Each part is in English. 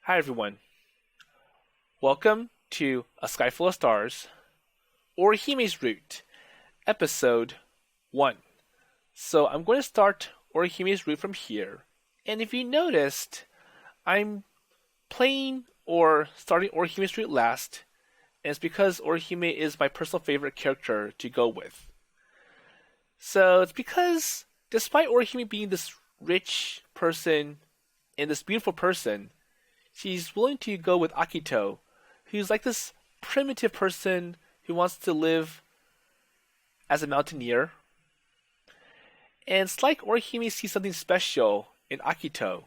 Hi everyone. Welcome to A Sky Full of Stars, Orihime's Route, Episode 1. So I'm going to start Orihime's Route from here, and if you noticed, I'm playing or starting Orihime's Route last, and it's because Orihime is my personal favorite character to go with. So it's because, despite Orihime being this rich person and this beautiful person, she's willing to go with Akito, who's like this primitive person who wants to live as a mountaineer. And it's like Orihime sees something special in Akito.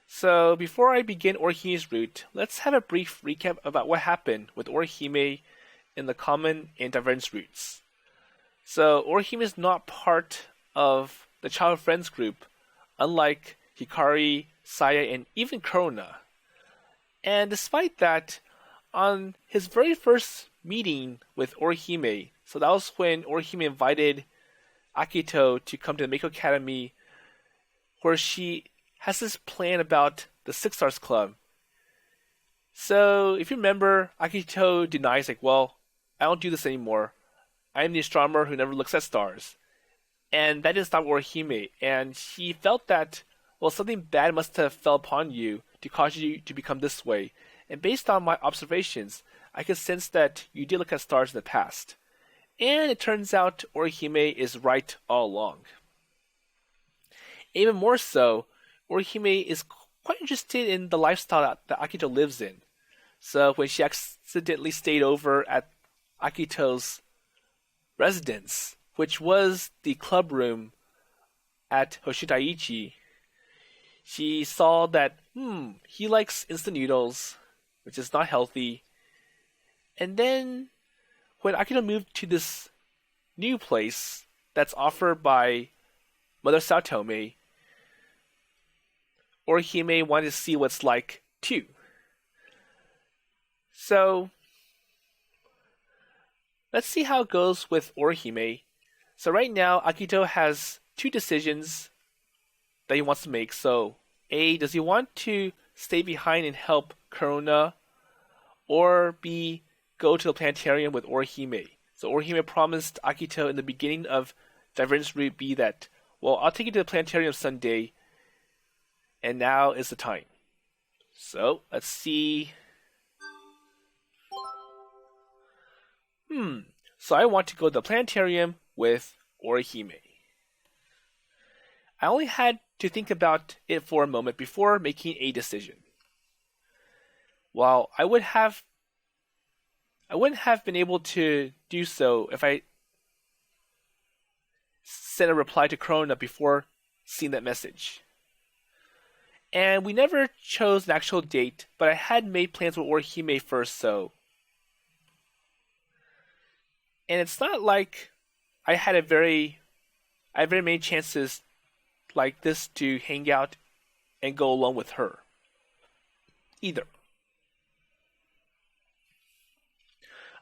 So before I begin Orihime's route, let's have a brief recap about what happened with Orihime in the common and divergence routes. So Orihime is not part of the Child Friends group, unlike Hikari, Saya, and even Corona. And despite that, on his very first meeting with Orihime, so that was when Orihime invited Akito to come to the Mako Academy, where she has this plan about the Six Stars Club. So, if you remember, Akito denies, well, I don't do this anymore. I am the astronomer who never looks at stars. And that didn't stop Orihime, and she felt that, something bad must have fell upon you to cause you to become this way. And based on my observations, I could sense that you did look at stars in the past. And it turns out Orihime is right all along. Even more so, Orihime is quite interested in the lifestyle that Akito lives in. So when she accidentally stayed over at Akito's residence, which was the club room at Hoshitaichi, she saw that, he likes instant noodles, which is not healthy. And then, when Akito moved to this new place that's offered by Mother Saotome, Orihime wanted to see what it's like too. So, let's see how it goes with Orihime. So right now, Akito has two decisions that he wants to make. So, A, does he want to stay behind and help Corona, or B, go to the planetarium with Orihime? So Orihime promised Akito in the beginning of Divergence Route B that, I'll take you to the planetarium someday, and now is the time. So, let's see. So I want to go to the planetarium with Orihime. I only had to think about it for a moment before making a decision. While I wouldn't have been able to do so if I sent a reply to Corona before seeing that message. And we never chose an actual date, but I had made plans with Orihime first, so. And it's not like I had very many chances like this to hang out and go along with her either.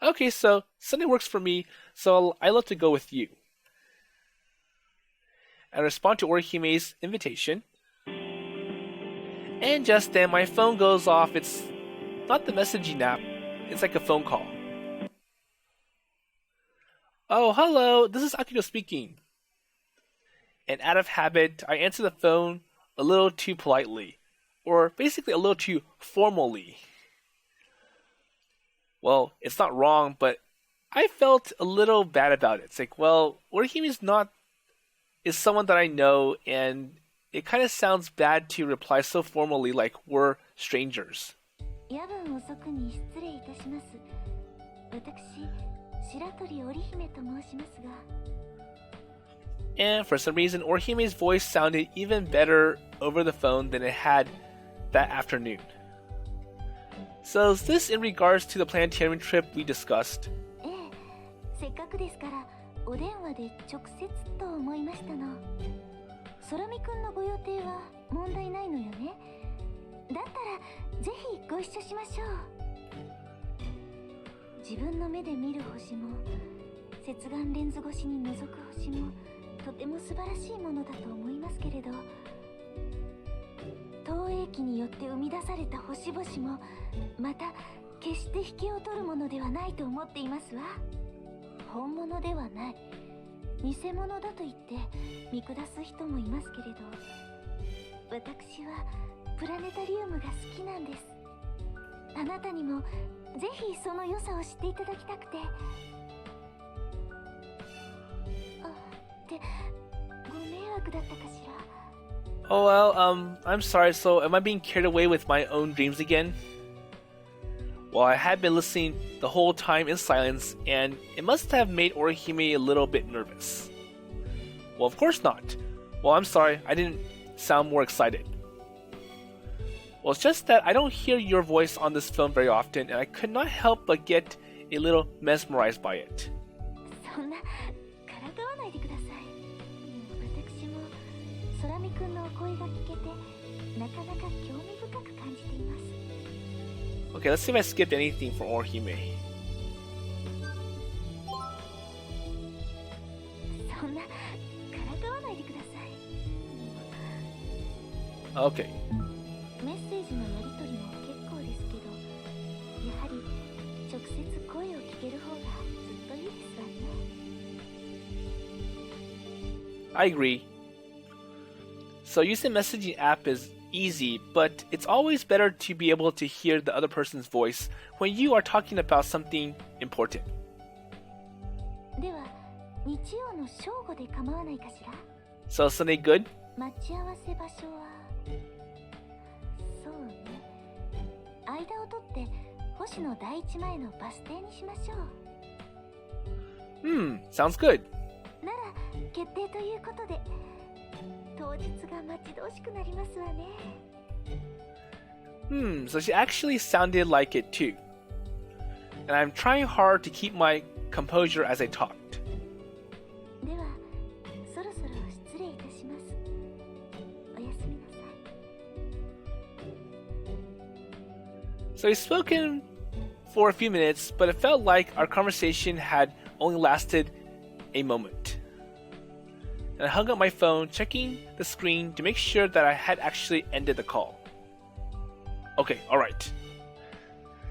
Okay, so Sunday works for me, so I love to go with you. I respond to Orihime's invitation, and just then my phone goes off. It's not the messaging app, it's like a phone call. Oh, hello, this is Akito speaking. And out of habit, I answer the phone a little too politely, or basically a little too formally. Well, it's not wrong, but I felt a little bad about it. It's like, Orihime is someone that I know, and it kind of sounds bad to reply so formally like we're strangers. And for some reason, Orihime's voice sounded even better over the phone than it had that afternoon. So is this in regards to the planetarium trip we discussed? 投影機によって生み出された星々もまた決して引けを取るものではないと思っていますわ。本物ではない、偽物だと言って見下す人もいますけれど、私はプラネタリウムが好きなんです。あなたにもぜひその良さを知っていただきたくて。ってご迷惑だったかしら。Oh well, I'm sorry, so am I being carried away with my own dreams again? Well, I had been listening the whole time in silence, and it must have made Orihime a little bit nervous. Well, of course not. Well, I'm sorry, I didn't sound more excited. Well, it's just that I don't hear your voice on this film very often, and I could not help but get a little mesmerized by it. そんなからかわないでください。私も空見くんのお声が聞けてなかなか興味深く感じています。Okay, let's see if I skipped anything for Orihime. そんなからかわないでください。Okay. メッセージのやり取りも結構ですけど、やはり直接声を聞ける方がずっといいですわね。I agree. So using messaging app is easy, but it's always better to be able to hear the other person's voice when you are talking about something important. では、日曜の正午で構わないかしら。 So Sunday good? 待ち合わせ場所は、そうね。間を取って星野第一前のバス停にしましょう。Sounds good. なら決定ということで、当日が待ち遠しくなりますわね。So she actually sounded like it too. And I'm trying hard to keep my composure as I talked. では、そろそろ失礼いたします。おやすみなさい。So we've spoken for a few minutes, but it felt like our conversation had only lasted a moment. And I hung up my phone, checking the screen to make sure that I had actually ended the call. Okay, alright.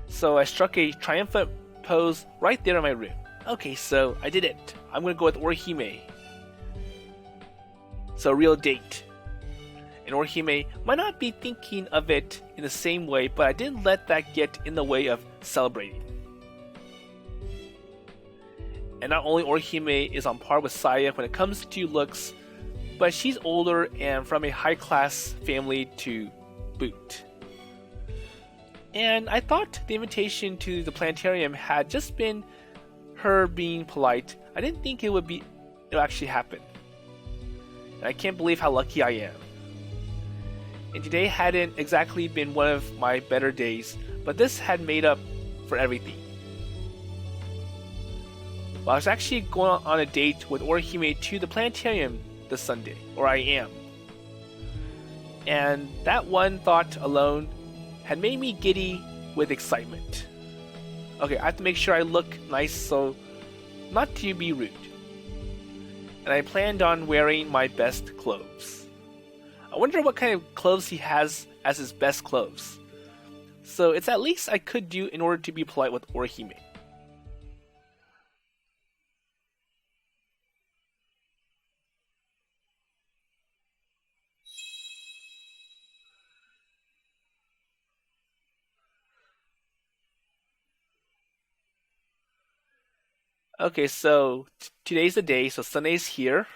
So I struck a triumphant pose right there in my room. Okay, so I did it. I'm gonna go with Orihime. So real date. And Orihime might not be thinking of it in the same way, but I didn't let that get in the way of celebrating. And not only Orihime is on par with Saya when it comes to looks, but she's older and from a high-class family to boot. And I thought the invitation to the planetarium had just been her being polite. I didn't think it'll actually happen. And I can't believe how lucky I am. And today hadn't exactly been one of my better days, but this had made up for everything. Well, I was actually going on a date with Orihime to the planetarium this Sunday, or I am. And that one thought alone had made me giddy with excitement. Okay, I have to make sure I look nice, so not to be rude. And I planned on wearing my best clothes. I wonder what kind of clothes he has as his best clothes. So it's at least I could do in order to be polite with Orihime. Okay, so today's the day, so Sunday's here.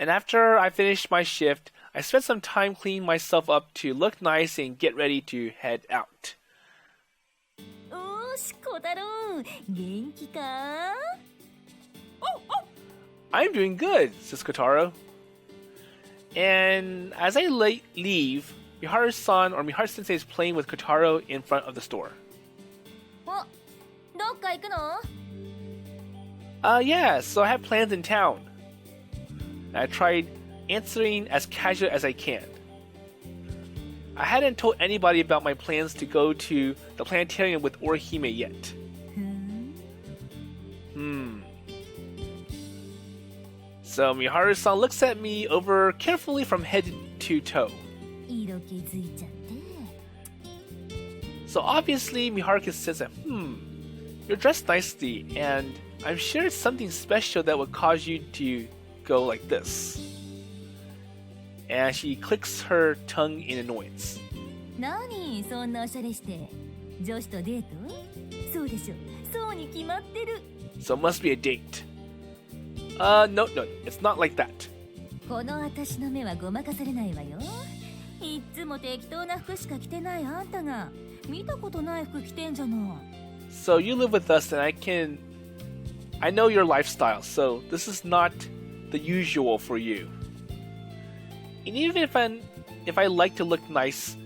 And after I finished my shift, I spent some time cleaning myself up to look nice and get ready to head out. おーし、小太郎、元気か？ I'm doing good, says Kotaro. And as I leave, Miharu-san or Miharu-sensei is playing with Kotaro in front of the store. お、どっか行くの？ Yeah, so I have plans in town. I tried answering as casual as I can. I hadn't told anybody about my plans to go to the planetarium with Orihime yet. So Miharu-san looks at me over carefully from head to toe. 色気づいちゃって。 So obviously Miharu says that, you're dressed nicely, and I'm sure it's something special that would cause you to go like this. And she clicks her tongue in annoyance. 何そんなおしゃれして女子とデート？そうでしょ、そうに決まってる。 So it must be a date. No, it's not like that. この私の目はごまかされないわよ。いっつも適当な服しか着てないあんたが見たことない服着てんじゃない。 So you live with us, and I know your lifestyle, so this is not the usual for you. And even if I like to look nice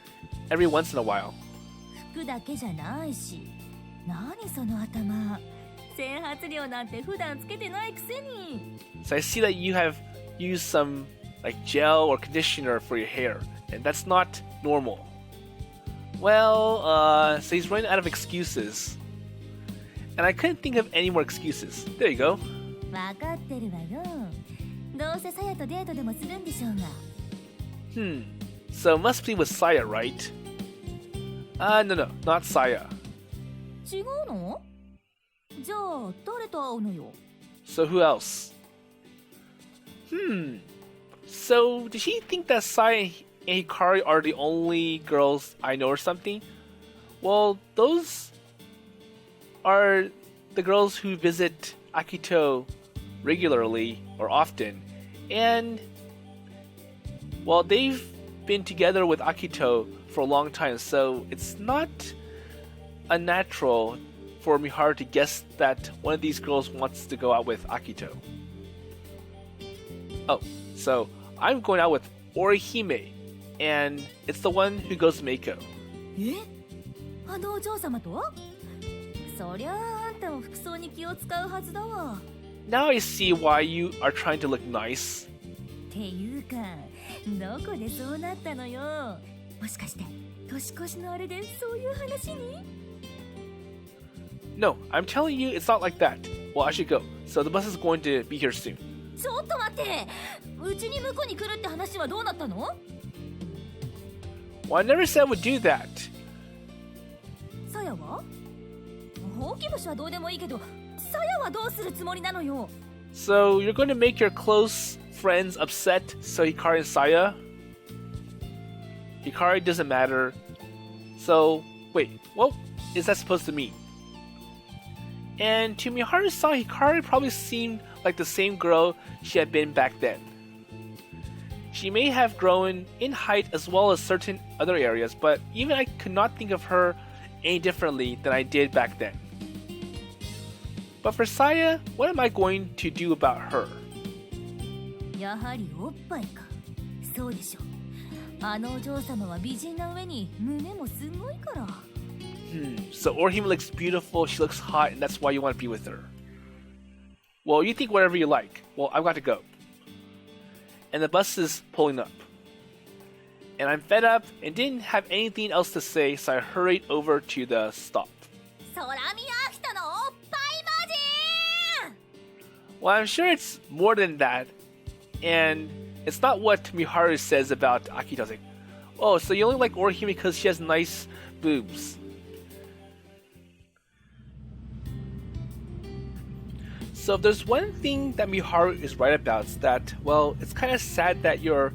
every once in a while. 服だけじゃないし、何その頭。整髪料なんて普段つけてないくせに。 So I see that you have used some like gel or conditioner for your hair, and that's not normal. Well, so he's running out of excuses. And I couldn't think of any more excuses. There you go. わかってるわよ。どうせさやとデートでもするんでしょうが。So it must be with Saya, right? No, not Saya. 違うの？じゃあ誰と会うのよ？ So who else? So did she think that Saya and Hikari are the only girls I know or something? Well, those are the girls who visit Akito regularly or often. And, well, they've been together with Akito for a long time, so it's not unnatural for Miharu to guess that one of these girls wants to go out with Akito. Oh, so I'm going out with Orihime, and it's the one who goes to Meiko. え？あのお嬢様と？そりゃああんたも服装に気を使うはずだわ。 Now I see why you are trying to look nice. っていうか、どこでそうなったのよ。もしかして年越しのあれでそういう話に？ No, I'm telling you it's not like that. Well, I should go. So the bus is going to be here soon. ちょっと待って。うちに向こうに来るって話はどうなったの？ Well, I never said I would do that. さやは？ほうき星はどうでもいいけど、さやはどうするつもりなのよ。 So you're going to make your close friends upset, so Hikari and Saya? Hikari doesn't matter. So, wait, what is that supposed to mean? And to Miharu-san, Hikari probably seemed like the same girl she had been back then. She may have grown in height as well as certain other areas, but even I could not think of her any differently than I did back then. But for Saya, what am I going to do about her? やはりおっぱいか。そうでしょ。あのお嬢様は美人な上に胸もすごいから。So Orihime looks beautiful, she looks hot, and that's why you want to be with her. Well, you think whatever you like. Well, I've got to go. And the bus is pulling up. And I'm fed up and didn't have anything else to say, so I hurried over to the stop. 空見アキトのおっぱい魔人! Well, I'm sure it's more than that. And it's not what Miharu says about Akito. Like, oh, so you only like Orihime because she has nice boobs. So if there's one thing that Miharu is right about, it's that, well, it's kind of sad that you're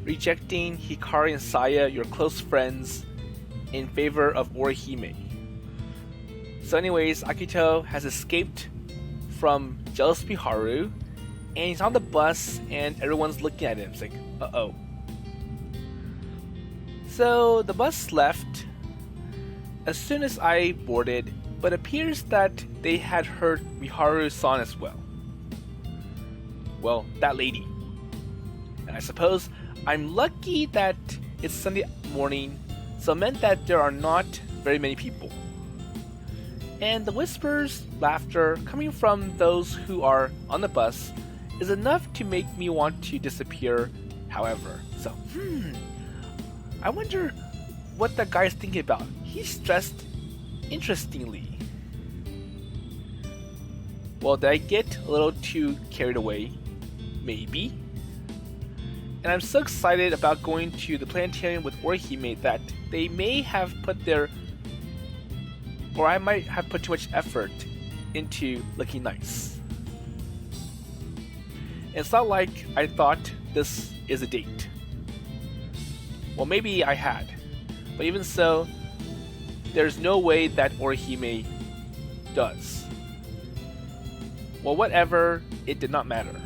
rejecting Hikari and Saya, your close friends, in favor of Orihime. So anyways, Akito has escaped from jealous Miharu, and he's on the bus, and everyone's looking at him. It's like, uh-oh. So the bus left as soon as I boarded, but it appears that they had heard Miharu-san as well. Well, that lady. And I suppose I'm lucky that it's Sunday morning, so it meant that there are not very many people. And the whispers, laughter coming from those who are on the bus is enough to make me want to disappear, however. So, I wonder what that guy's thinking about. He's dressed interestingly. Well, did I get a little too carried away? Maybe. And I'm so excited about going to the planetarium with Orihime that they may have put their, or I might have put too much effort into looking nice. And it's not like I thought this is a date. Well, maybe I had, but even so, there's no way that Orihime does. Well, whatever, it did not matter.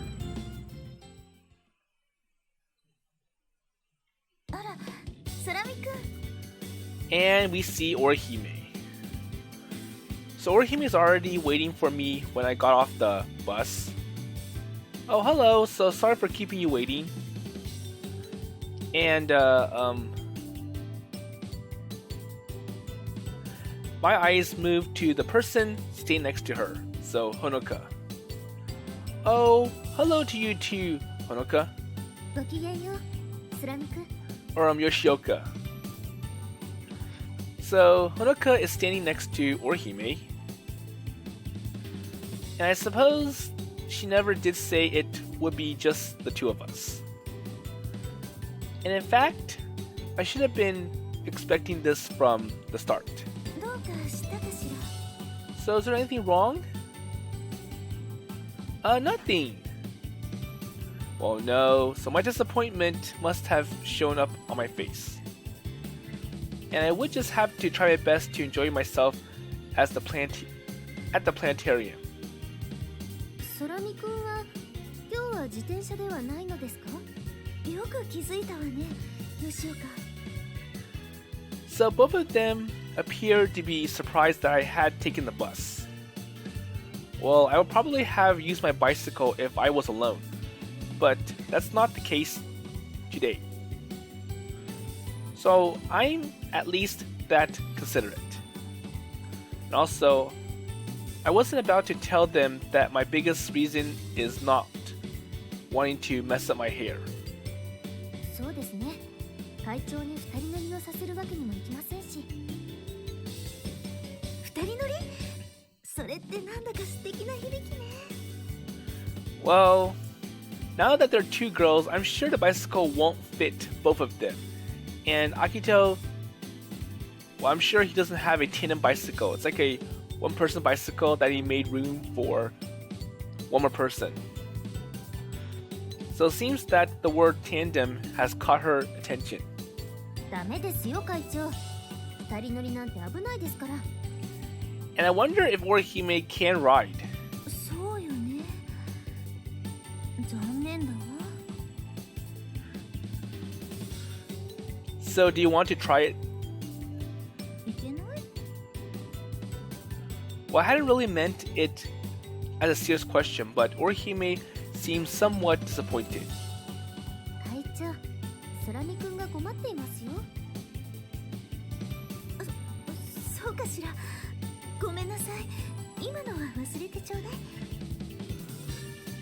And we see Orihime. So Orihime is already waiting for me when I got off the bus. Oh, hello, so sorry for keeping you waiting. And, my eyes moved to the person staying next to her, so Honoka. Oh, hello to you too, Honoka. Or Yoshioka. So Honoka is standing next to Orihime. And I suppose she never did say it would be just the two of us. And in fact, I should have been expecting this from the start. So is there anything wrong? Nothing. Well, no, so my disappointment must have shown up on my face. And I would just have to try my best to enjoy myself at the planetarium. So both of them appeared to be surprised that I had taken the bus. Well, I would probably have used my bicycle if I was alone, but that's not the case today. So I'm at least that considerate. And also, I wasn't about to tell them that my biggest reason is not wanting to mess up my hair. Well, now that there are two girls, I'm sure the bicycle won't fit both of them. And Akito, well, I'm sure he doesn't have a tandem bicycle. It's like a one-person bicycle that he made room for one more person. So it seems that the word tandem has caught her attention. And I wonder if Orihime can ride. So do you want to try it? Well, I hadn't really meant it as a serious question, but Orihime seemed somewhat disappointed.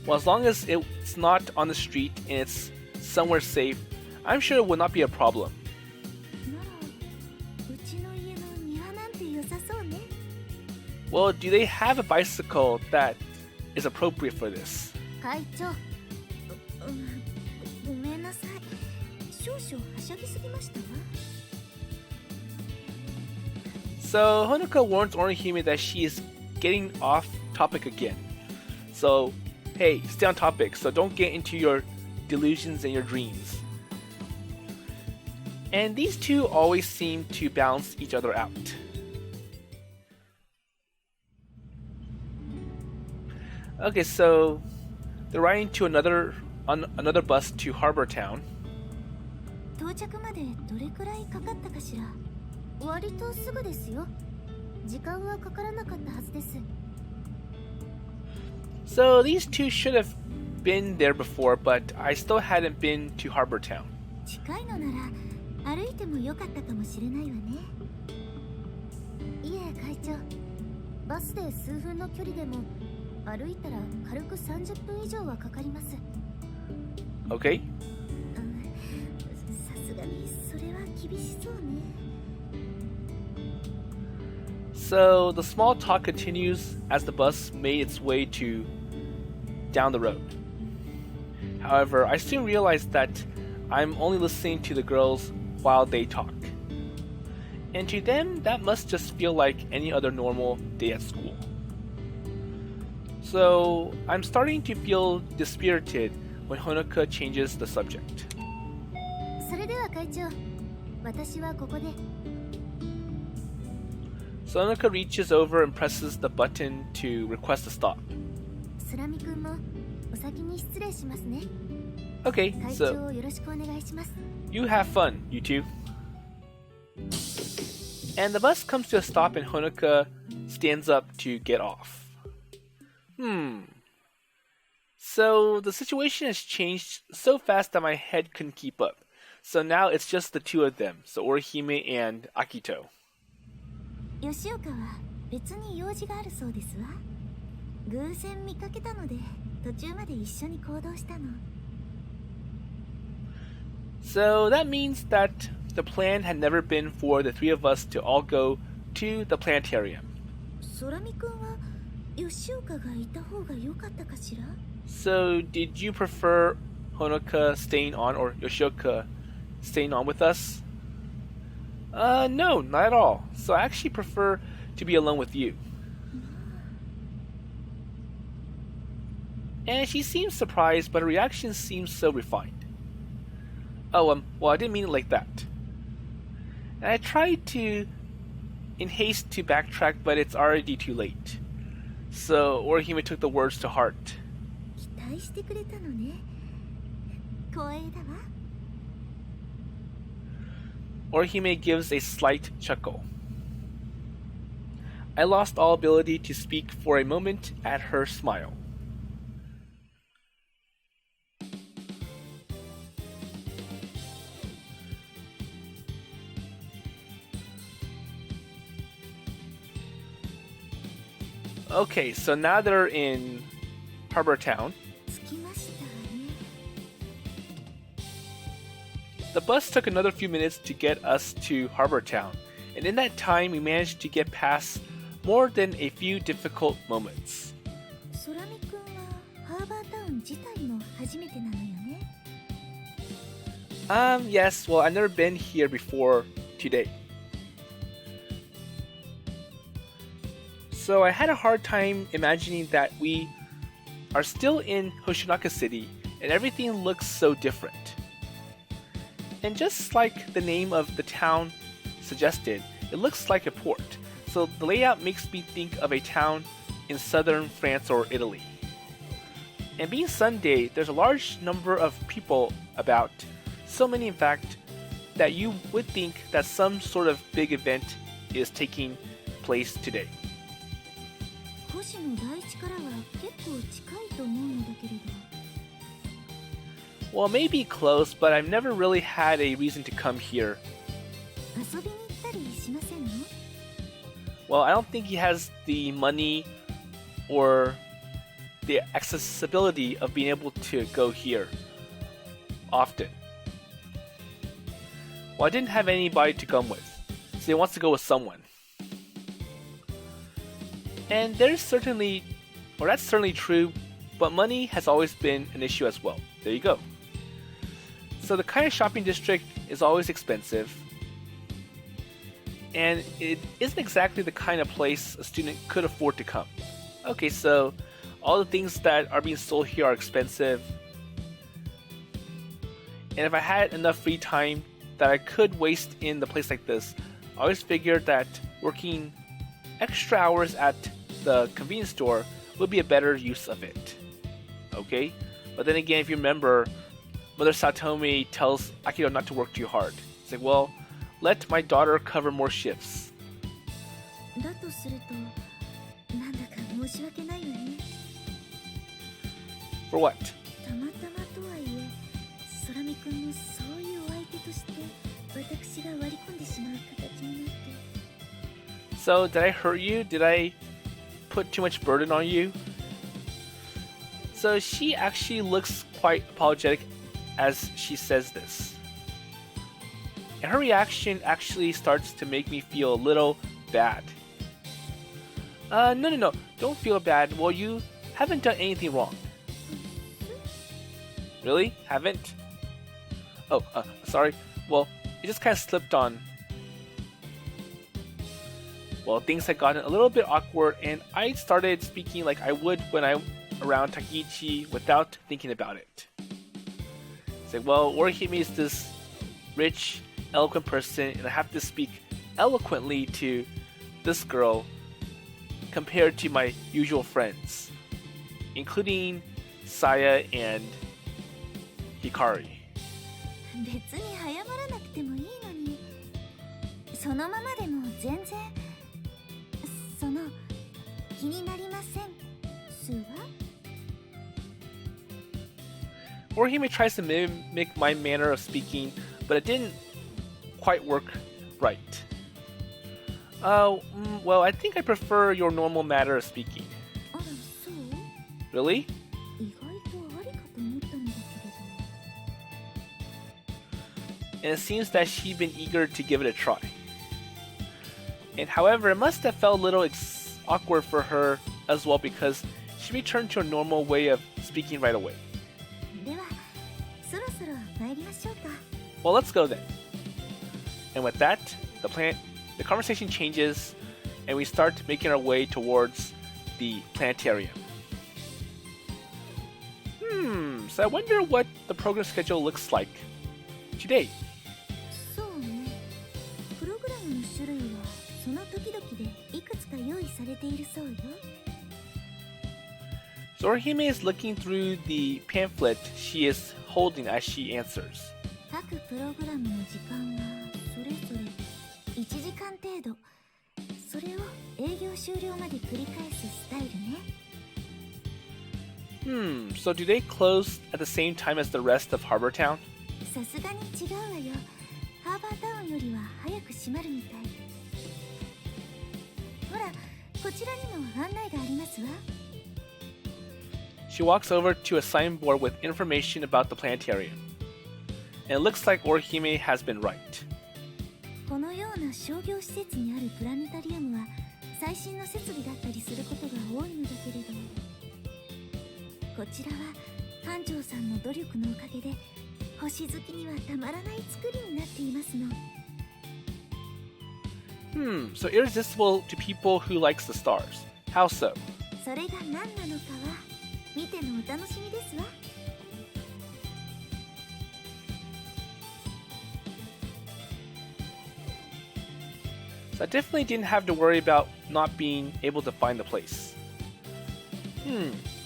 Well, as long as it's not on the street and it's somewhere safe, I'm sure it will not be a problem. Well, do they have a bicycle that is appropriate for this? So Honoka warns Orihime that she is getting off topic again. So, hey, stay on topic, so don't get into your delusions and your dreams. And these two always seem to balance each other out. Okay, so they're riding to another bus to Harbor Town. So these two should have been there before, but I still hadn't been to Harbor Town. Okay. So the small talk continues as the bus made its way down the road. However, I soon realized that I'm only listening to the girls while they talk. And to them, that must just feel like any other normal day at school. So I'm starting to feel dispirited when Honoka changes the subject. それでは会長、私はここで。So Honoka reaches over and presses the button to request a stop. スラミ君もお先に失礼しますね。Okay, 会 so 長をよろしくお願いします。you have fun, you two. And the bus comes to a stop and Honoka stands up to get off. So the situation has changed so fast that my head couldn't keep up. So now it's just the two of them, so Orihime and Akito. 吉岡は別に用事があるそうですわ。偶然見かけたので途中まで一緒に行動したの。So that means that the plan had never been for the three of us to all go to the planetarium. 空見君は吉岡がいた方が良かったかしら? So did you prefer Honoka staying on or Yoshioka staying on with us? No, not at all. So I actually prefer to be alone with you. And she seems surprised, but her reaction seems so refined. Oh, well, I didn't mean it like that. And I tried to, in haste, to backtrack, but it's already too late. So Orihime took the words to heart. 期待してくれたのね。光栄だわ。Orihime gives a slight chuckle. I lost all ability to speak for a moment at her smile. Okay, so now they're in Harbor Town. 着きましたね。The bus took another few minutes to get us to Harbor Town, and in that time we managed to get past more than a few difficult moments. 空見君はハーバータウン自体も初めてなのよね。Yes, well, I've never been here before today. So I had a hard time imagining that we are still in Hoshinoka City and everything looks so different. And just like the name of the town suggested, it looks like a port. So the layout makes me think of a town in southern France or Italy. And being Sunday, there's a large number of people about, so many in fact, that you would think that some sort of big event is taking place today. 星野第一からは結構近いと思うのだけれど。Well, maybe close, but I've never really had a reason to come here. 遊びに行ったりしませんの? Well, I don't think he has the money or the accessibility of being able to go here often. Well, I didn't have anybody to come with, so he wants to go with someone. And that's certainly true, but money has always been an issue as well. There you go. So the kind of shopping district is always expensive, and it isn't exactly the kind of place a student could afford to come. Okay, so all the things that are being sold here are expensive, and if I had enough free time that I could waste in a place like this, I always figured that working extra hours at the convenience store would be a better use of it. Okay? But then again, if you remember, Mother Satomi tells Akito not to work too hard. It's like, well, let my daughter cover more shifts. だとすると、なんだか申し訳ないわね。For what? たまたまとはいえ、空見君のそういうお相手として、私が割り込んでしまう形になって。So, did I hurt you? Did I put too much burden on you? So she actually looks quite apologetic as she says this. And her reaction actually starts to make me feel a little bad. No, don't feel bad. Well, you haven't done anything wrong. Really? Haven't? Oh, sorry. Well, it just kind of slipped on. Well, things had gotten a little bit awkward, and I started speaking like I would when I'm around Takichi without thinking about it. It's like, well, Orihime is this rich, eloquent person, and I have to speak eloquently to this girl compared to my usual friends, including Saya and Hikari. 別に早まらなくてもいいのに、そのままでも全然気になりませんすわ。Orihime tries to mimic my manner of speaking, but it didn't quite work right. Well, I think I prefer your normal manner of speaking. あら、そう？ Really? 意外とありかと思ったんだけれど。 And it seems that she'd been eager to give it a try. And however, it must have felt a little awkward for her as well because she returned to a normal way of speaking right away. では、そろそろ参りましょうか。 Well, let's go then. And with that, the conversation changes, and we start making our way towards the planetarium. So I wonder what the program schedule looks like today. そうね。プログラムの種類はその時々でいくつか用意されているそうよ。 So Orihime is looking through the pamphlet she is holding as she answers. 各プログラムの時間はそれぞれ1時間程度。それを営業終了まで繰り返すスタイルね。So do they close at the same time as the rest of Harbor Town? さすがに違うわよ。ハーバータウンよりは早く閉まるみたい。ほら、こちらにも案内がありますわ。 She walks over to a signboard with information about the planetarium. And it looks like Orihime has been right. このような商業施設にあるプラネタリアムは最新の設備だったりすることが多いのだけれど、こちらは館長さんの努力のおかげで星好きにはたまらない作りになっていますの。So irresistible to people who likes the stars. How so? それが何なのかは見てのお楽しみですわ。 So I definitely didn't have to worry about not being able to find the place.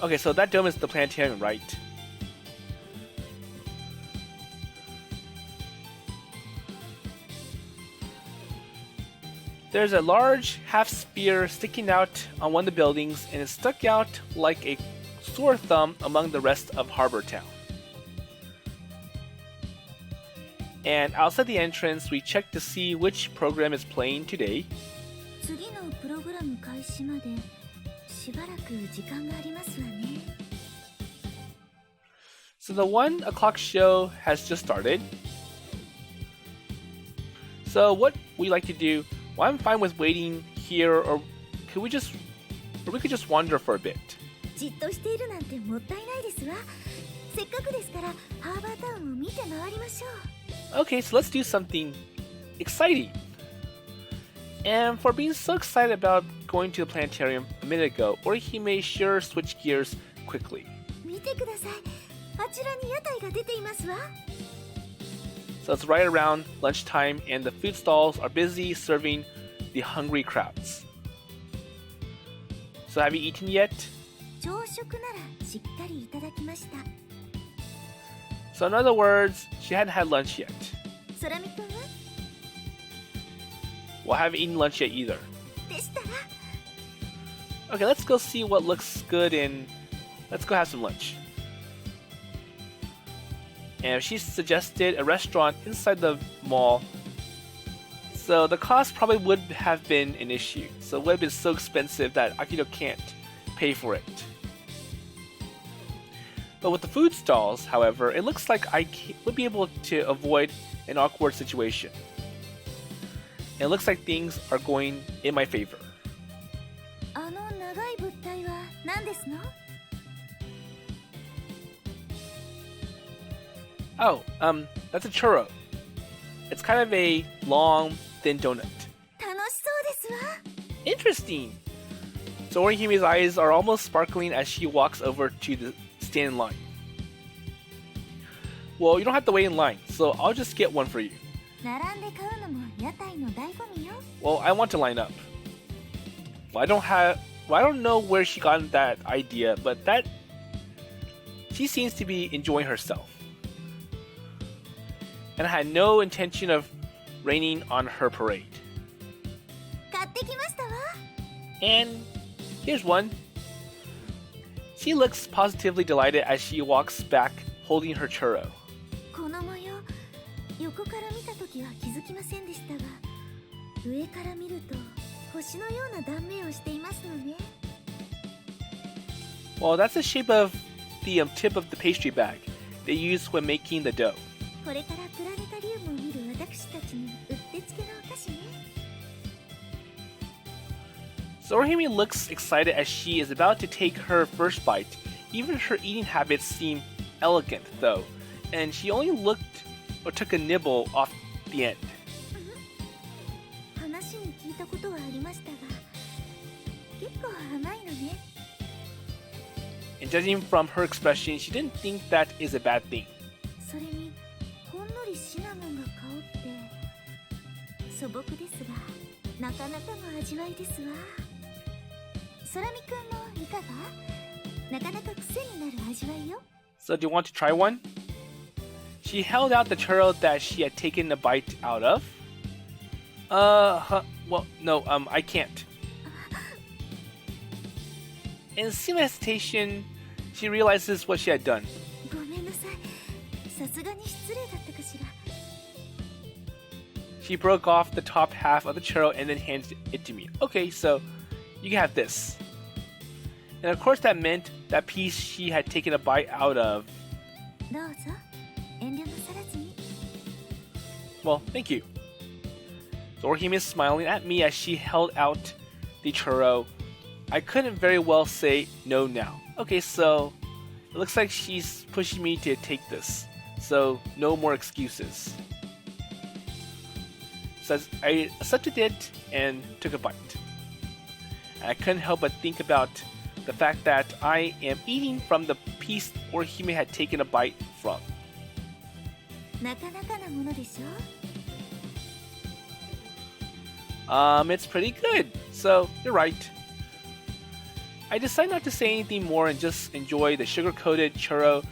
Okay, so that dome is the planetarium, right? There's a large half sphere sticking out on one of the buildings, and it stuck out like a sore thumb among the rest of Harbor Town. And outside the entrance, we check to see which program is playing today. 次のプログラム開始までしばらく時間がありますわね。 So the 1 o'clock show has just started. So what we like to do, well, I'm fine with waiting here, or we could just wander for a bit. じっとしているなんてもったいないですわ。せっかくですからハーバータウンを見て回りましょう。 Okay, so let's do something exciting. And for being so excited about going to the planetarium a minute ago, Orihime sure switched gears quickly. 見てください。あちらに屋台が出ていますわ。 So it's right around lunchtime, and the food stalls are busy serving the hungry crowds. So have you eaten yet? 朝食ならしっかりいただきました。 So in other words, she hadn't had lunch yet. 空見くんは Well, I haven't eaten lunch yet either. でしたら Okay, let's go see what looks good and let's go have some lunch. And she suggested a restaurant inside the mall. So the cost probably would have been an issue. So it would have been so expensive that Akito can't pay for it. But with the food stalls, however, it looks like I would be able to avoid an awkward situation. And it looks like things are going in my favor. あの長い物体は何ですの？ Oh, that's a churro. It's kind of a long, thin donut. 楽しそうですわ。 Interesting. So Orihime's eyes are almost sparkling as she walks over to the stand in line. Well, you don't have to wait in line, so I'll just get one for you. 並んで買うのも屋台の醍醐味よ。 Well, I want to line up. Well, I don't know where she got that idea, but she seems to be enjoying herself. And I had no intention of raining on her parade. 買ってきましたわ。 And here's one. She looks positively delighted as she walks back holding her churro. この模様、横から見たときは気づきませんでしたが、上から見ると星のような断面をしていますのね。 Well, that's the shape of the tip of the pastry bag they use when making the dough. これからプラネタリウムを見る私たちにうってつけのお菓子ね。 So Orihime looks excited as she is about to take her first bite. Even her eating habits seem elegant, though, and she only looked or took a nibble off the end. 話に聞いたことはありましたが、結構甘いのね。 And judging from her expression, she didn't think that is a bad thing. それにほんのりシナモンが香って素朴ですが、なかなかの味わいですわ。空見くんもいかが？なかなか癖になる味わいよ。 So do you want to try one? She held out the churro that she had taken a bite out of. Well, no, I can't. In seeming hesitation, she realizes what she had done. ごめんなさい。さすがに失礼だったかしら。 She broke off the top half of the churro and then handed it to me. Okay, so you can have this. And of course that meant that piece she had taken a bite out of. どうぞ、遠慮なさらずに。 Well, thank you. So Orihime is smiling at me as she held out the churro. I couldn't very well say no now. Okay, so it looks like she's pushing me to take this. So no more excuses. So I accepted it and took a bite. And I couldn't help but think about the fact that I am eating from the piece Orihime had taken a bite from. なかなかなものでしょ。 It's pretty good. So you're right. I decided not to say anything more and just enjoy the sugar-coated churro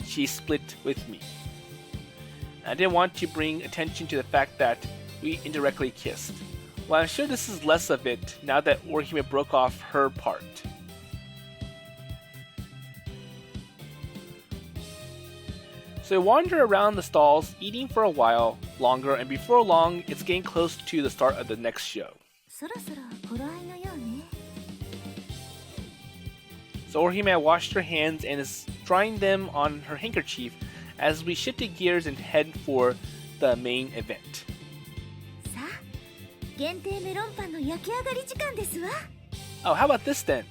she split with me. I didn't want to bring attention to the fact that we indirectly kissed. Well, I'm sure this is less of it now that Orihime broke off her part. So we wander around the stalls, eating for a while longer, and before long, it's getting close to the start of the next show. そろそろ頃合いのようね。 So Orihime had washed her hands and is drying them on her handkerchief as we shifted gears and head for the main event. さあ、限定メロンパンの焼き上がり時間ですわ。 Oh, how about this then?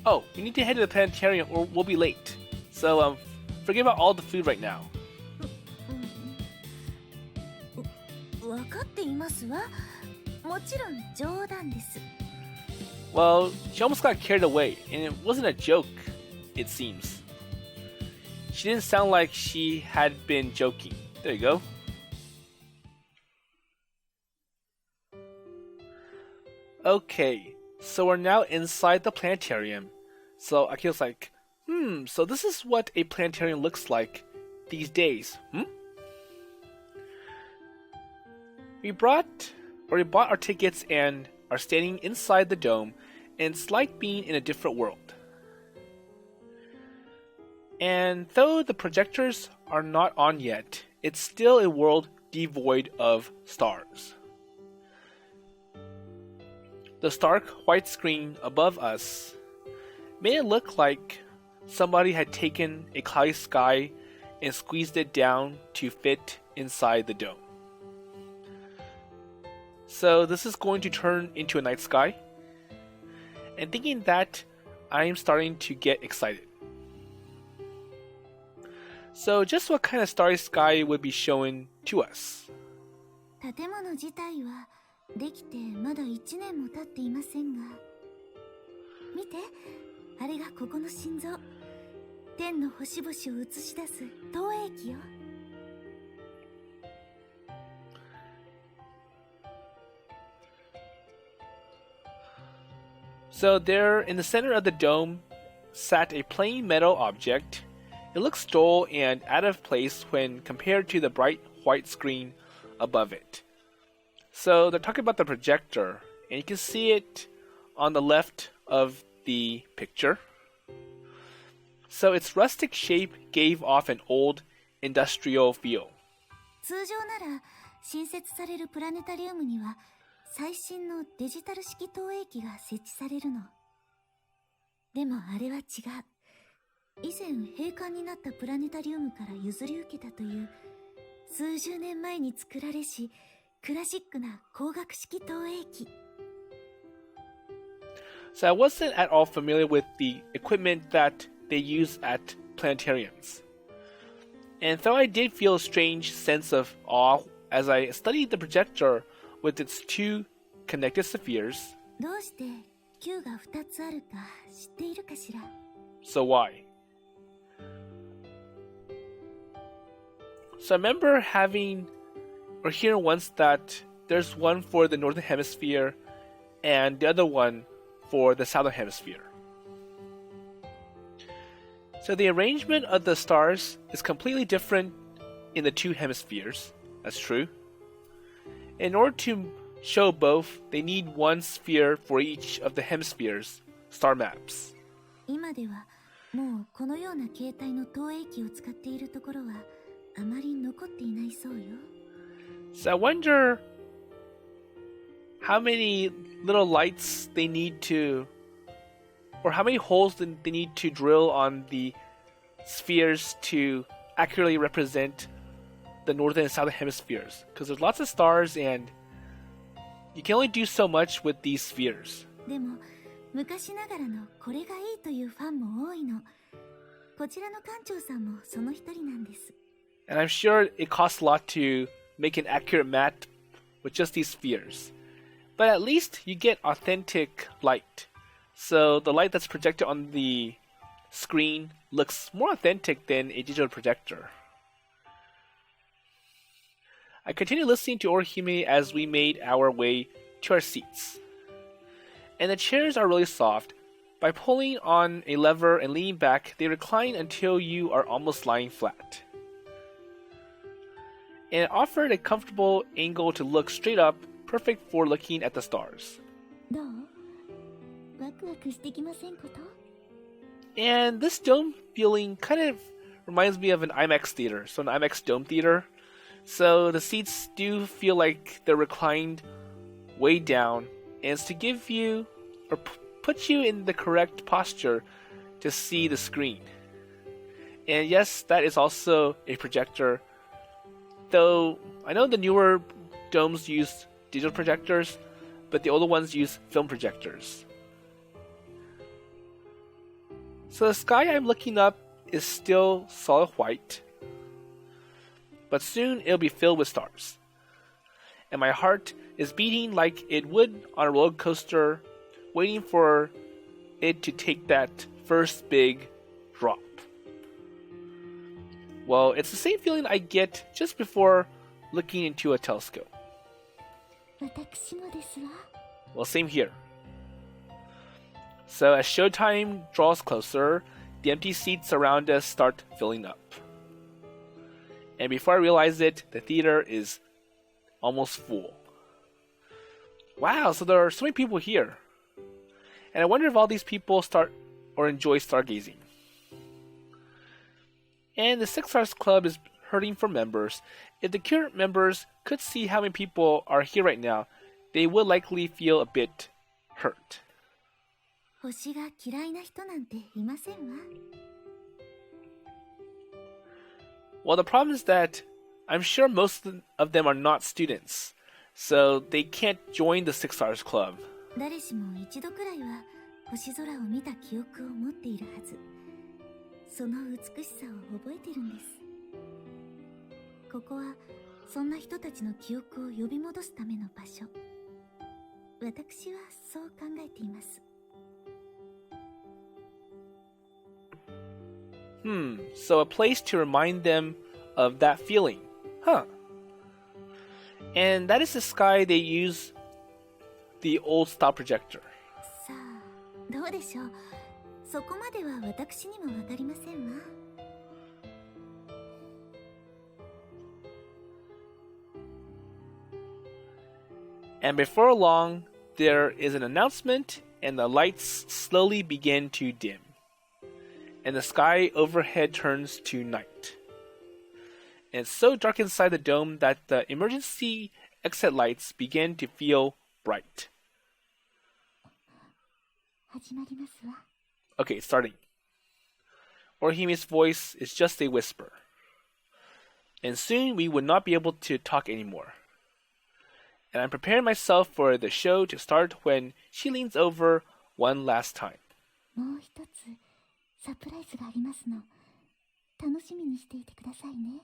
Oh, we need to head to the planetarium or we'll be late. So, forget about all the food right now. わかっていますわ。もちろん冗談です。 Well, she almost got carried away, and it wasn't a joke, it seems. She didn't sound like she had been joking. There you go. Okay, so we're now inside the planetarium. So Akito's like, so this is what a planetarium looks like these days, We bought our tickets and are standing inside the dome, and it's like being in a different world. And though the projectors are not on yet, it's still a world devoid of stars. The stark white screen above us made it look like somebody had taken a cloudy sky and squeezed it down to fit inside the dome. So this is going to turn into a night sky. And thinking that, I am starting to get excited. So just what kind of starry sky would be shown to us? 建物自体はできてまだ1年も経っていませんが、見て、あれがここの心臓、天の星々を映し出す投影機よ。So there, in the center of the dome, sat a plain metal object. It looks dull and out of place when compared to the bright white screen above it. So they're talking about the projector, and you can see it on the left of the picture. So its rustic shape gave off an old industrial feel. 通常なら新設されるプラネタリウムには最新のデジタル式投影機が設置されるの。でもあれは違う。以前閉館になったプラネタリウムから譲り受けたという数十年前に作られしクラシックな光学式投影機。So I wasn't at all familiar with the equipment that they use at planetariums. And though I did feel a strange sense of awe as I studied the projector with its two connected spheres. どうして球が2つあるか知っているかしら? So why? So I remember having or hearing once that there's one for the northern hemisphere and the other one for the southern hemisphere. So the arrangement of the stars is completely different in the two hemispheres. That's true. In order to show both, they need one sphere for each of the hemispheres' star maps. 今ではもうこのような形態の投影機を使っているところはあまり残っていないそうよ。So I wonder how many little lights they need to, or how many holes they need to drill on the spheres to accurately represent the northern and southern hemispheres. Because there's lots of stars and you can only do so much with these spheres. でも昔ながらのこれがいいというファンも多いの。こちらの館長さんもその一人なんです。And I'm sure it costs a lot to make an accurate map with just these spheres. But at least you get authentic light. So the light that's projected on the screen looks more authentic than a digital projector. I continued listening to Orihime as we made our way to our seats. And the chairs are really soft. By pulling on a lever and leaning back, they recline until you are almost lying flat. And it offered a comfortable angle to look straight up, perfect for looking at the stars. どう？ワクワクしてきませんこと？ And this dome feeling kind of reminds me of an IMAX theater, so an IMAX dome theater. So the seats do feel like they're reclined way down, and it's to give you or put you in the correct posture to see the screen. And yes, that is also a projector. Though I know the newer domes use digital projectors, but the older ones use film projectors. So the sky I'm looking up is still solid white, but soon it'll be filled with stars. And my heart is beating like it would on a roller coaster, waiting for it to take that first big drop. Well, it's the same feeling I get just before looking into a telescope. 私もですわ。 Well, same here. So as showtime draws closer, the empty seats around us start filling up. And before I realize it, the theater is almost full. Wow, so there are so many people here. And I wonder if all these people start or enjoy stargazing. And the Six Stars Club is hurting for members. If the current members could see how many people are here right now, they would likely feel a bit hurt. 星が嫌いな人なんていませんわ。 Well, the problem is that I'm sure most of them are not students, so they can't join the Six Stars Club. 誰しも一度くらいは星空を見た記憶を持っているはず。その美しさを覚えてるんです。ここはそんな人たちの記憶を呼び戻すための場所。私はそう考えています。So a place to remind them of that feeling. Huh. And that is the sky they use the old stop projector. さあ、どうでしょう。そこまでは私にもわかりませんわ。And before long, there is an announcement and the lights slowly begin to dim. And the sky overhead turns to night. And it's so dark inside the dome that the emergency exit lights begin to feel bright. 始まりますわ。 Okay, it's starting. Orihime's voice is just a whisper. And soon we would not be able to talk anymore. And I'm preparing myself for the show to start when she leans over one last time. もう一つサプライズがありますの。楽しみにしていてくださいね。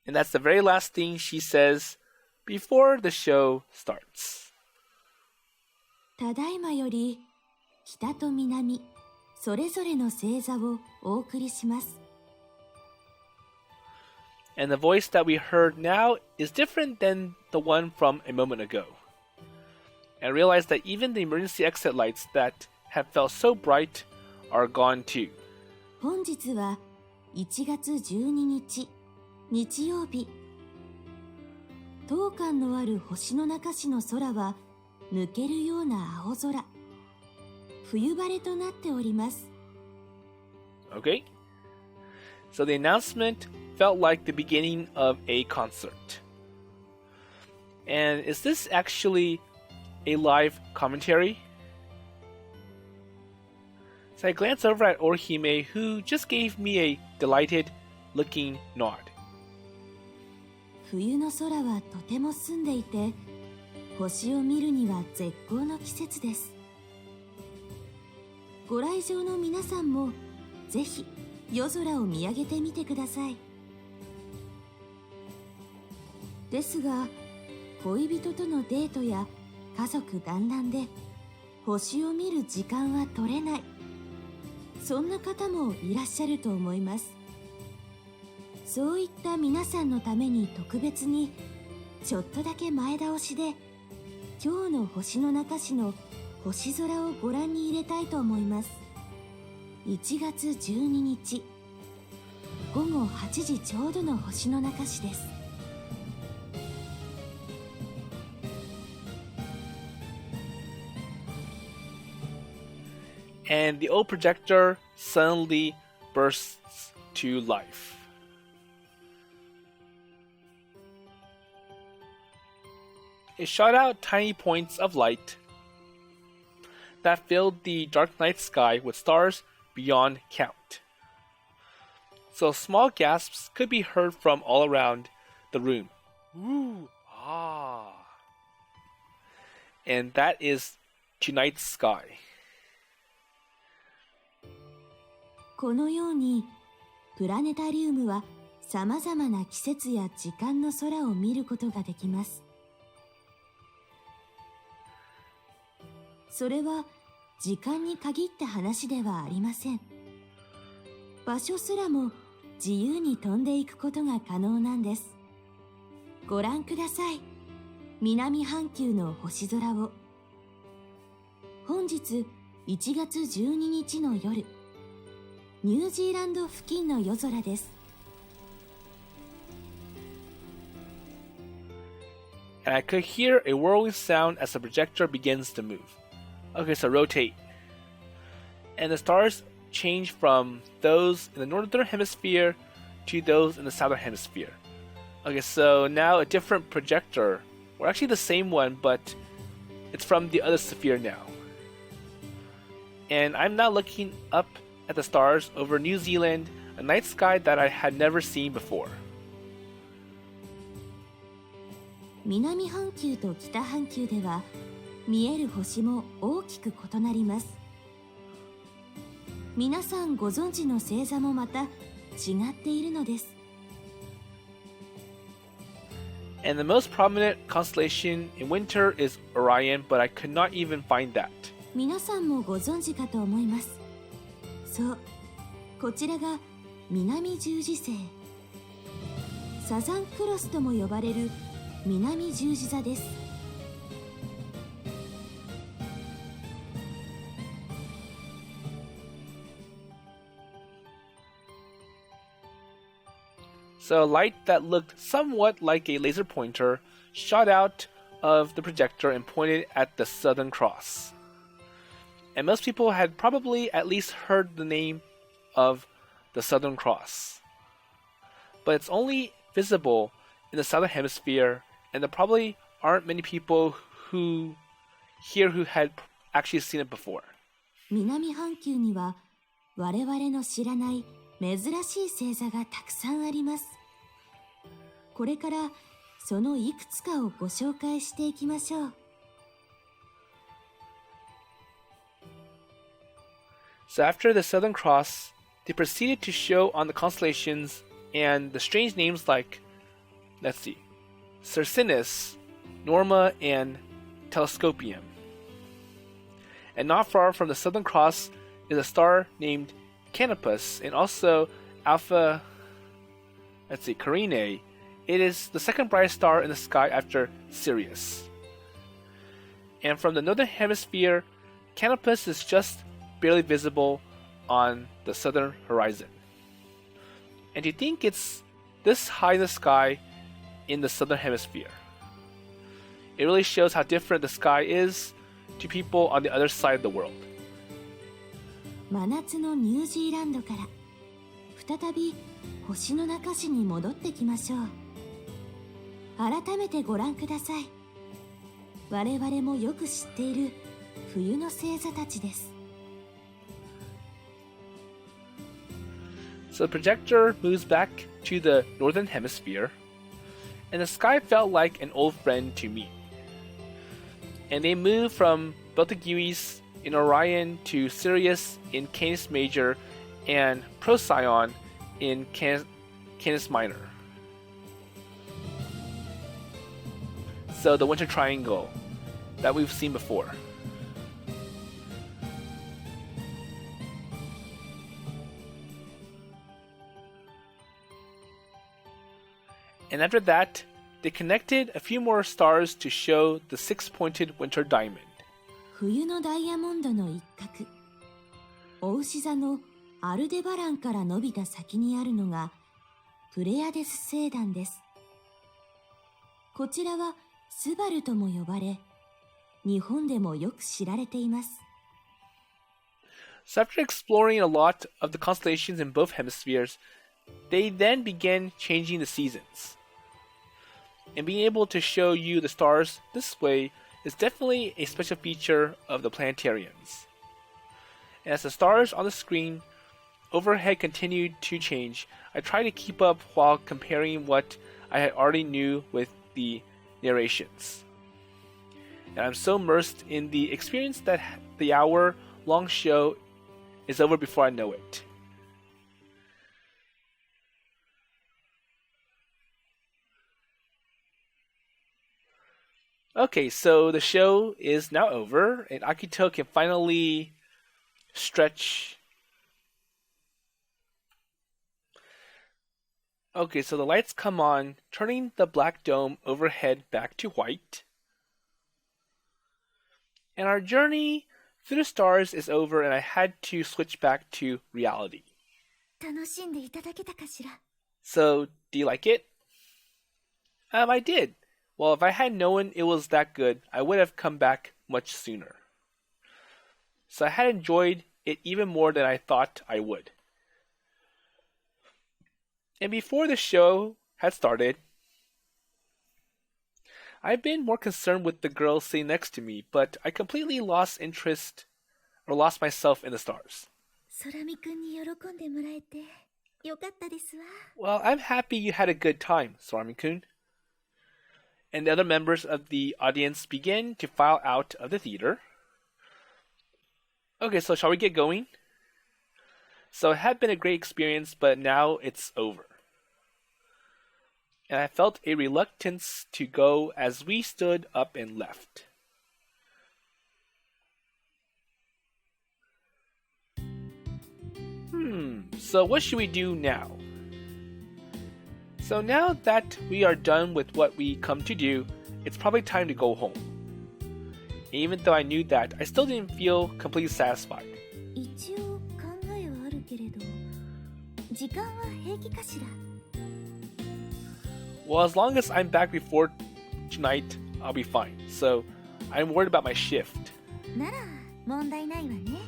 And that's the very last thing she says before the show starts. ただいまより北と南それぞれの星座をお送りします。 And the voice that we heard now is different than the one from a moment ago. And I realized that even the emergency exit lights that have felt so bright are gone too. 本日は1月12日日曜日。当館のある星の中市の空は抜けるような青空。冬晴れとなっております。 Okay? So the announcement felt like the beginning of a concert. And is this actually a live commentary? So I glance over at Orihime, who just gave me a delighted looking nod. 冬の空はとても澄んでいて、星を見るには絶好の季節です。ご来場の皆さんもぜひ夜空を見上げてみてください。ですが、恋人とのデートや家族団らんで星を見る時間は取れない。そんな方もいらっしゃると思います。そういった皆さんのために特別にちょっとだけ前倒しで今日の星の中市の星空をご覧に入れたいと思います。1月12日午後8時ちょうどの星の中市です。And the old projector suddenly bursts to life. It shot out tiny points of light that filled the dark night sky with stars beyond count. So small gasps could be heard from all around the room. Ooh, ah. And that is tonight's sky. このようにプラネタリウムはさまざまな季節や時間の空を見ることができます。それは時間に限った話ではありません。場所すらも自由に飛んでいくことが可能なんです。ご覧ください。南半球の星空を。本日1月12日の夜、ニュージーランド付近の夜空です。And I could hear a whirling sound as the projector begins to move. Okay, so rotate. And the stars change from those in the northern hemisphere to those in the southern hemisphere. Okay, so now a different projector, or actually the same one, but it's from the other sphere now. And I'm now looking up at the stars over New Zealand, a night sky that I had never seen before. 南半球と北半球では見える星も大きく異なります。皆さんご存知の星座もまた違っているのです。And the most prominent constellation in winter is Orion, but I could not even find that. 皆さんもご存知かと思います。そう、こちらが南十字星。サザンクロスとも呼ばれる南十字座です。So a light that looked somewhat like a laser pointer shot out of the projector and pointed at the Southern Cross. And most people had probably at least heard the name of the Southern Cross. But it's only visible in the Southern Hemisphere, and there probably aren't many people who had actually seen it before. 南半球には我々の知らない珍しい星座がたくさんあります。これからそのいくつかをご紹介していきましょう。So after the Southern Cross, they proceeded to show on the constellations and the strange names like, let's see, Circinus, Norma, and Telescopium. And not far from the Southern Cross is a star named Canopus, and also Alpha, Carinae. It is the second brightest star in the sky after Sirius. And from the northern hemisphere, Canopus is just barely visible on the southern horizon. And you think it's this high in the sky in the southern hemisphere. It really shows how different the sky is to people on the other side of the world. 真夏のニュージーランドから再び星の中市に戻ってきましょう。改めてご覧ください。我々もよく知っている冬の星座たちです。So the projector moves back to the northern hemisphere, and the sky felt like an old friend to me. And they moved from Betelgeuse in Orion to Sirius in Canis Major and Procyon in Canis Minor. So the winter triangle that we've seen before. And after that, they connected a few more stars to show the six-pointed winter diamond. 冬のダイヤモンドの一角、お牛座のアルデバランから伸びた先にあるのがプレアデス星団です。こちらはスバルとも呼ばれ、日本でもよく知られています。So after exploring a lot of the constellations in both hemispheres, they then began changing the seasons. And being able to show you the stars this way is definitely a special feature of the planetariums. And as the stars on the screen overhead continued to change, I tried to keep up while comparing what I had already knew with the narrations. And I'm so immersed in the experience that the hour-long show is over before I know it. Okay, so the show is now over, and Akito can finally stretch. Okay, so the lights come on, turning the black dome overhead back to white. And our journey through the stars is over, and I had to switch back to reality. 楽しんでいただけたかしら? So, do you like it? I did. Well, if I had known it was that good, I would have come back much sooner. So I had enjoyed it even more than I thought I would. And before the show had started, I've been more concerned with the girl sitting next to me, but I completely lost interest or lost myself in the stars. 空見くんに喜んでもらえてよかったですわ。 Well, I'm happy you had a good time, Sorami-kun. And the other members of the audience begin to file out of the theater. Okay, so shall we get going? So it had been a great experience, but now it's over. and I felt a reluctance to go as we stood up and left. So what should we do now? So now that we are done with what we come to do, it's probably time to go home. And even though I knew that, I still didn't feel completely satisfied. 一応考えはあるけれど、時間は平気かしら。Well, as long as I'm back before tonight, I'll be fine. So I'm worried about my shift. なら問題ないわね。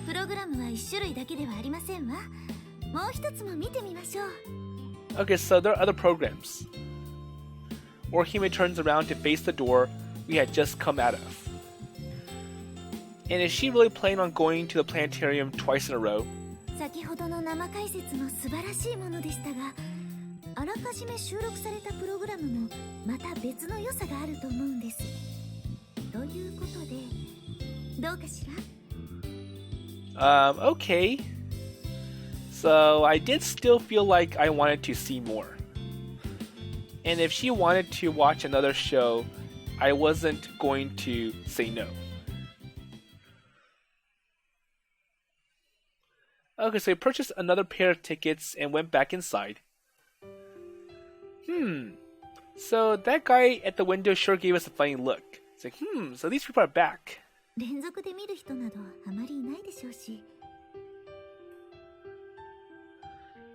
プログラムは一種類だけではありませんわ。もう一つも見てみましょう。Okay, so there are other programs. Orihime turns around to face the door we had just come out of. And is she really planning on going to the planetarium twice in a row? 先ほどの生解説も素晴らしいものでしたが、あらかじめ収録されたプログラムもまた別の良さがあると思うんです。ということで、どうかしら？Okay. So I did still feel like I wanted to see more. And if she wanted to watch another show, I wasn't going to say no. Okay, so I purchased another pair of tickets and went back inside. So that guy at the window sure gave us a funny look. It's like, so these people are back. 連続で見る人などあまりいないでしょうし。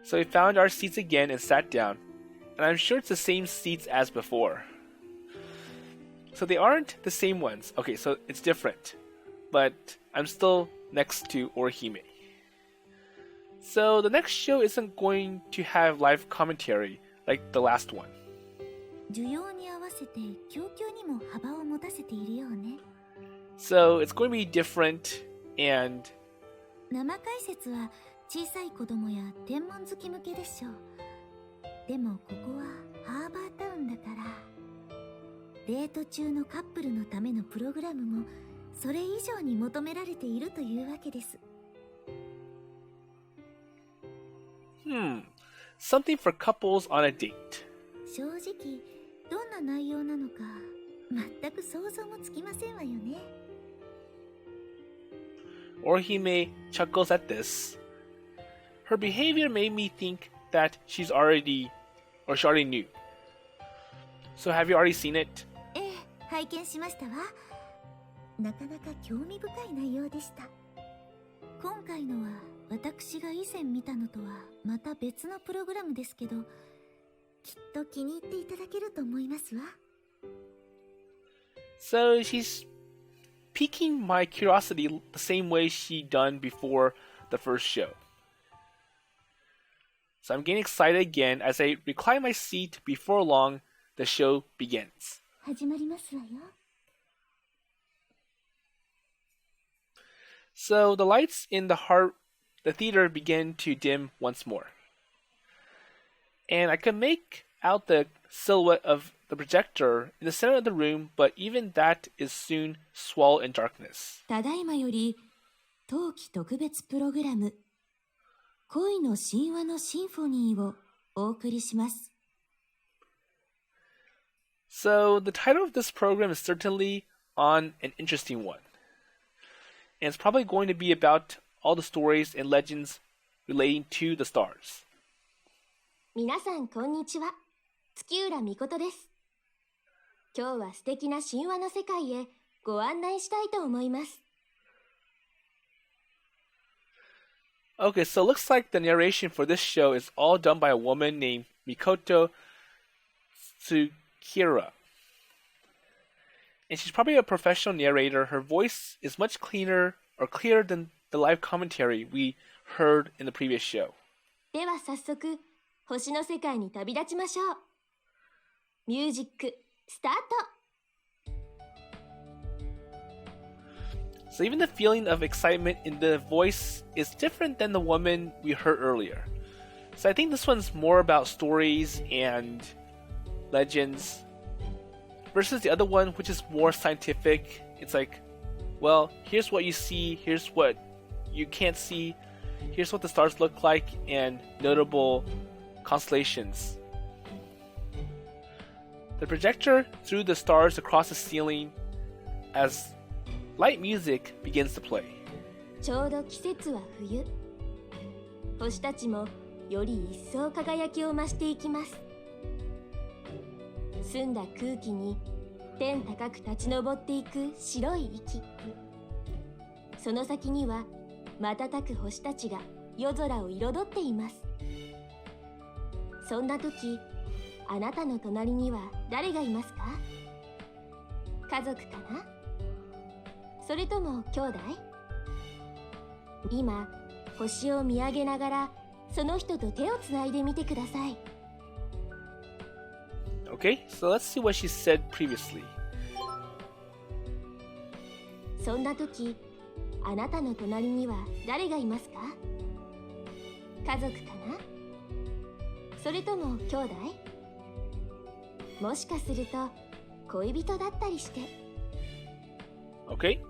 So we found our seats again and sat down, and I'm sure it's the same seats as before. So they aren't the same ones. Okay, so it's different, but I'm still next to Orihime. So the next show isn't going to have live commentary like the last one. 需要に合わせて供給にも幅を持たせているようね。So it's going to be different, and 生解説は小さい子供や天文好き向けでしょう。でもここはハーバータウンだから、デート中のカップルのためのプログラムもそれ以上に求められているというわけです。something for couples on a date. 正直どんな内容なのか全く想像もつきませんわよね。Orihime chuckles at this. Her behavior made me think that she already knew. So have you already seen it? ええ、拝見しましたわ。なかなか興味深い内容でした。今回のは私が以前見たのとはまた別のプログラムですけど、きっと気に入っていただけると思いますわ。So she's piquing my curiosity the same way she done before the first show. So I'm getting excited again as I recline my seat before long the show begins. 始まりますわよ。So the lights in the theater begin to dim once more. And I can make out the silhouette of the projector in the center of the room, but even that is soon swallowed in darkness. ただいまより冬季特別プログラム恋の神話のシンフォニーをお送りします。So the title of this program is certainly on an interesting one. And it's probably going to be about all the stories and legends relating to the stars. 皆さんこんにちは。月浦美琴です。今日は素敵な神話の世界へご案内したいと思います。Okay, so it looks like the narration for this show is all done by a woman named Mikoto Tsukira. And she's probably a professional narrator. Her voice is much clearer than the live commentary we heard in the previous show. では早速、星の世界に旅立ちましょう。ミュージック、スタート。So even the feeling of excitement in the voice is different than the woman we heard earlier. So I think this one's more about stories and legends versus the other one, which is more scientific. It's like, well, here's what you see, here's what you can't see, here's what the stars look like, and notable constellations. The projector threw the stars across the ceiling as light music begins to play. ちょうど季節は冬。星たちもより一層輝きを増していきます。澄んだ空気に天高く立ち上っていく白い息。その先には瞬く星たちが夜空を彩っています。そんな時、あなたの隣には誰がいますか？家族かな？それとも兄弟？今、星を見上げながらその人と手をつないでみてください。Okay, so let's see what she said previously. そんな時、あなたの隣には誰がいますか？家族かな？それとも兄弟？もしかすると恋人だったりして。Okay.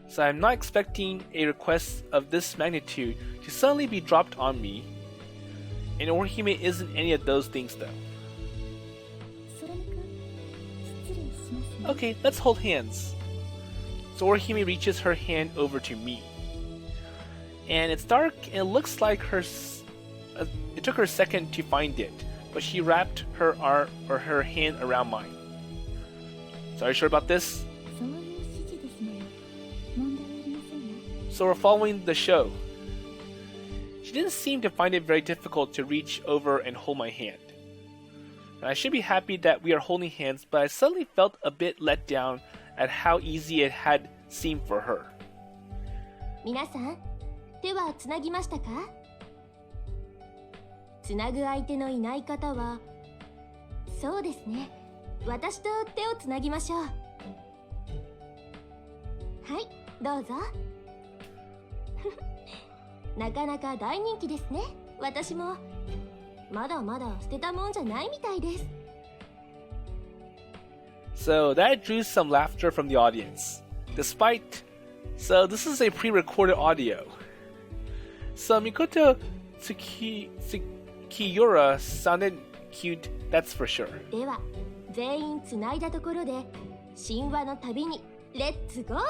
So I'm not expecting a request of this magnitude to suddenly be dropped on me, and Orihime isn't any of those things though. 空見くん、失礼しますね。 Okay, let's hold hands. So Orihime reaches her hand over to me. And it's dark and it looks like it took her a second to find it, but she wrapped her arm or her hand around mine. So are you sure about this? そういう指示ですのよ。問題ありませんわ。 So we're following the show. She didn't seem to find it very difficult to reach over and hold my hand. And I should be happy that we are holding hands, but I suddenly felt a bit let down at how easy it had seemed for her. 皆さん、手はつなぎましたか？つなぐ相手のいない方は、そうですね。私と手をつなぎましょう。はい、どうぞ。なかなか大人気ですね。私もまだまだ捨てたもんじゃないみたいです。So that drew some laughter from the audience. So this is a pre-recorded audio. So Mikoto Tsukiyura sounded cute, that's for sure. では、全員つないだところで神話の旅にレッツゴー。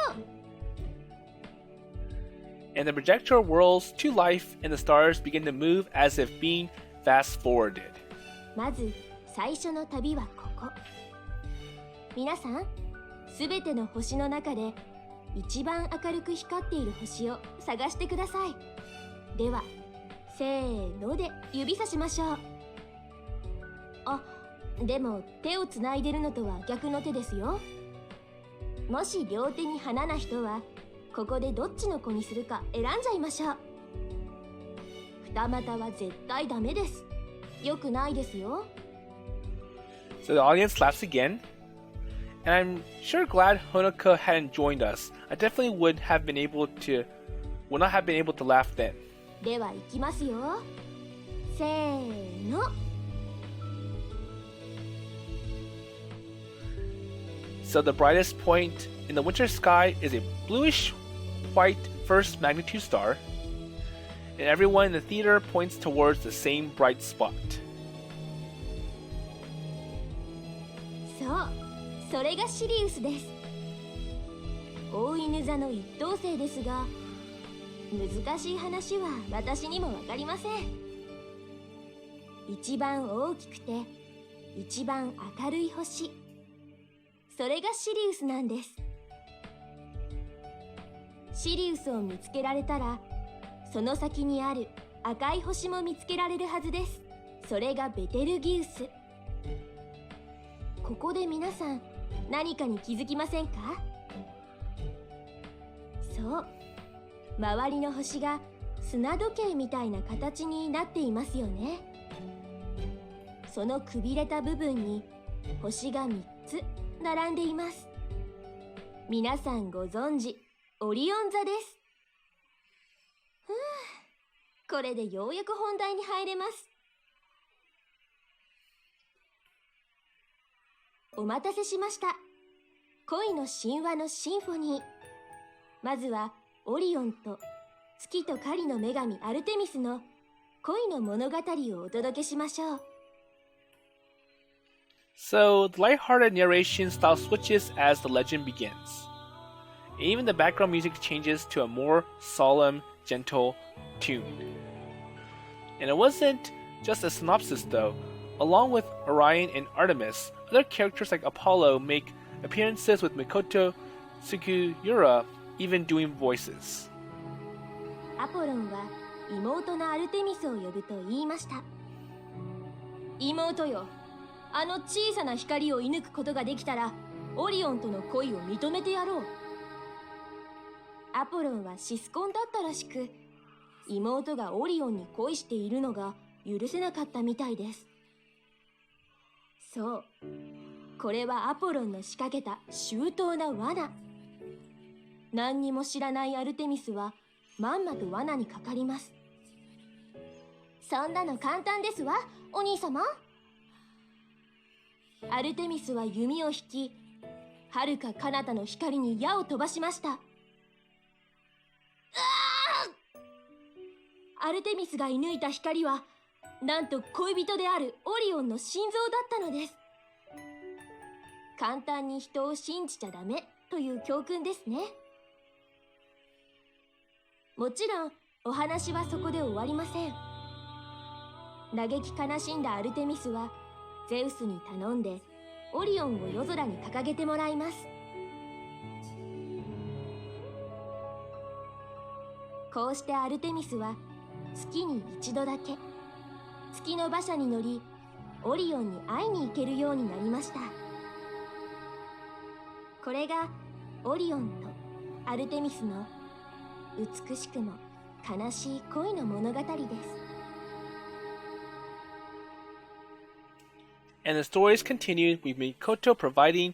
And the projector whirls to life and the stars begin to move as if being fast-forwarded. まず最初の旅はここ。皆さん、すべての星の中で一番明るく光っている星を探してください。では、せーので指さしましょう。あ、でも手をつないでるのとは逆の手ですよ。もし両手に花な人は、ここでどっちの子にするか選んじゃいましょう。二股は絶対ダメです。よくないですよ。So the audience laughs again. And I'm sure glad Honoka hadn't joined us. I definitely would not have been able to laugh then. では行きますよ。せーの。So the brightest point in the winter sky is a bluish-white first magnitude star, and everyone in the theater points towards the same bright spot. そう、それがシリウスです。大犬座の一等星ですが、難しい話は私にもわかりません。一番大きくて一番明るい星、それがシリウスなんです。シリウスを見つけられたら、その先にある赤い星も見つけられるはずです。それがベテルギウス。ここで皆さん、何かに気づきませんか？そう、周りの星が砂時計みたいな形になっていますよね。そのくびれた部分に星が3つ並んでいます。皆さんご存知、オリオン座です。これでようやく本題に入れます。お待たせしました。恋の神話のシンフォニー。まずはオリオンと月と狩りの女神アルテミスの恋の物語をお届けしましょう。 So, the lighthearted narration style switches as the legend begins. Even the background music changes to a more solemn, gentle tune. And it wasn't just a synopsis though. Along with Orion and Artemis, other characters like Apollo make appearances with Mikoto, Tsukuyura, even doing voices. アポロンは妹のアルテミスを呼ぶと言いました。妹よ、あの小さな光を射抜くことができたらオリオンとの恋を認めてやろう。アポロンはシスコンだったらしく、妹がオリオンに恋しているのが許せなかったみたいです。そう、これはアポロンの仕掛けた周到な罠。何にも知らないアルテミスはまんまと罠にかかります。そんなの簡単ですわ、お兄様。アルテミスは弓を引き、遥か彼方の光に矢を飛ばしました。アルテミスが射抜いた光はなんと恋人であるオリオンの心臓だったのです。簡単に人を信じちゃダメという教訓ですね。もちろんお話はそこで終わりません。嘆き悲しんだアルテミスはゼウスに頼んでオリオンを夜空に掲げてもらいます。こうしてアルテミスは月に一度だけ月の馬車に乗りオリオンに会いに行けるようになりました。これがオリオンとアルテミスの美しくも悲しい恋の物語です。 And the stories continued with Mikoto providing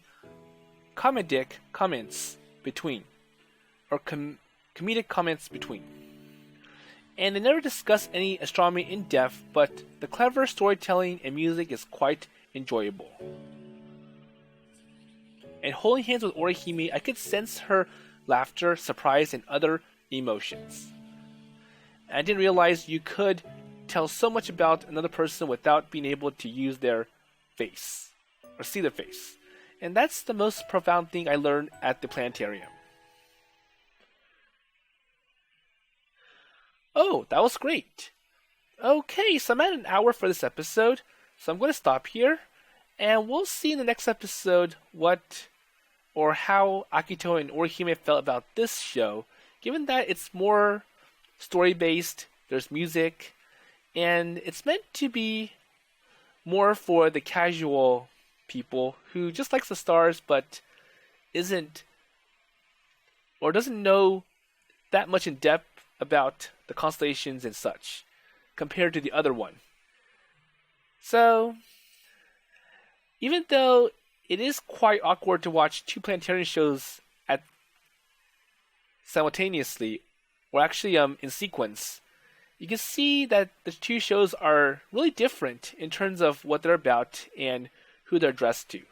comedic comments between, or comedic comments between. And they never discuss any astronomy in depth, but the clever storytelling and music is quite enjoyable. And holding hands with Orihime, I could sense her laughter, surprise, and other emotions. And I didn't realize you could tell so much about another person without being able to use their face, or see their face. And that's the most profound thing I learned at the Planetarium. Oh, that was great. Okay, so I'm at an hour for this episode, so I'm going to stop here, and we'll see in the next episode what or how Akito and Orihime felt about this show, given that it's more story-based, there's music, and it's meant to be more for the casual people who just likes the stars but isn't or doesn't know that much in depth about the constellations and such compared to the other one. So, even though it is quite awkward to watch two Planetarium shows simultaneously, or actually in sequence, you can see that the two shows are really different in terms of what they're about and who they're addressed to.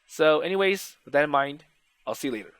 So anyways, with that in mind, I'll see you later.